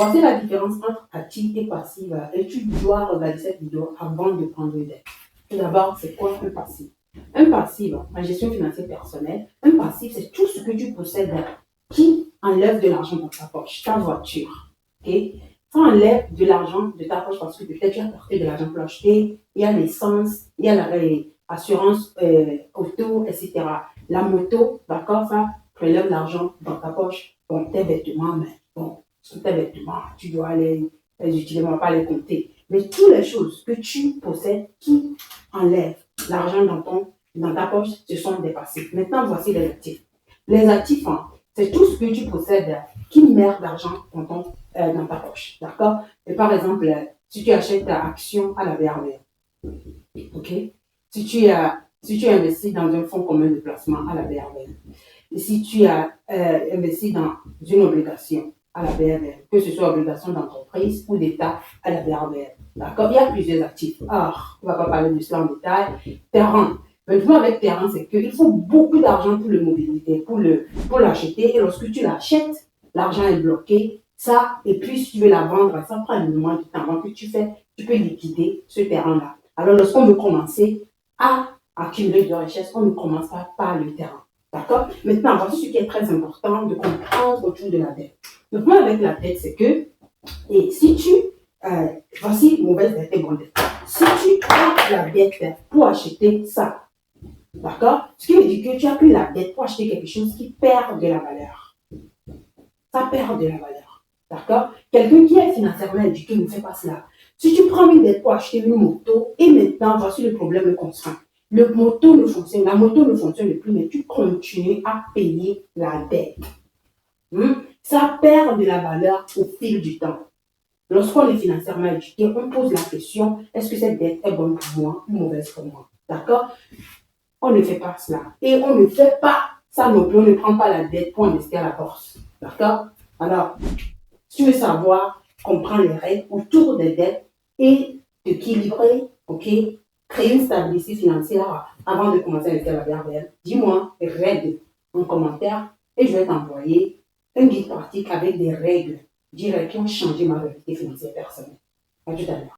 Voici la différence entre active et passive. Et tu dois regarder cette vidéo avant de prendre une dette. Tout d'abord, c'est quoi un passif? Un passif, en gestion financière personnelle, un passif, c'est tout ce que tu possèdes qui enlève de l'argent dans ta poche, ta voiture. Okay? Ça enlève de l'argent de ta poche parce que peut-être tu as porté de l'argent pour l'acheter, il y a l'essence, il y a l'assurance auto, etc. La moto, d'accord, ça prélève l'argent dans ta poche. Bon, tes vêtements, mais bon, tes vêtements, tu dois les utiliser, on ne va pas les compter. Mais toutes les choses que tu possèdes qui enlèvent l'argent dans ta poche, ce sont des passifs. Maintenant, voici les actifs. Les actifs, hein, c'est tout ce que tu possèdes qui merde d'argent dans ta poche. D'accord? Et par exemple, si tu achètes ta action à la BRB, ok? Si tu investis dans un fonds commun de placement à la BRB, et si tu as investi dans une obligation à la BRB, que ce soit obligation d'entreprise ou d'État à la BRB, d'accord? Il y a plusieurs actifs. Or, on ne va pas parler de cela en détail. Terrain. Maintenant, avec terrain, c'est qu'il faut beaucoup d'argent pour le mobilité, pour l'acheter. Et lorsque tu l'achètes, l'argent est bloqué. Ça, et puis si tu veux la vendre, ça prend énormément de temps. Donc, tu peux liquider ce terrain-là. Alors, lorsqu'on veut commencer à accumuler de richesses, on ne commence pas par le terrain. D'accord? Maintenant, voici ce qui est très important de comprendre autour de la dette. Le problème avec la dette, c'est que, et si tu, voici mauvaise dette et bonne dette. Si tu prends la dette pour acheter ça, d'accord? Ce qui veut dire que tu as pris la dette pour acheter quelque chose qui perd de la valeur. Ça perd de la valeur. D'accord? Quelqu'un qui est financièrement éduqué ne fait pas cela. Si tu prends une dette pour acheter une moto, et maintenant, voici le problème, le constant. La moto ne fonctionne plus, mais tu continues à payer la dette. Ça perd de la valeur au fil du temps. Lorsqu'on est financièrement éduqué, on pose la question, est-ce que cette dette est bonne pour moi ou mauvaise pour moi? D'accord? On ne fait pas cela. Et on ne fait pas ça non plus, on ne prend pas la dette pour investir à la bourse. D'accord? Alors, si tu veux savoir, comprendre les règles autour des dettes et équilibrer, ok, créer une stabilité financière avant de commencer à investir à la BRBL, dis-moi les règles en commentaire et je vais t'envoyer un guide pratique avec des règles directes qui ont changé ma réalité financière personnelle. À tout à l'heure.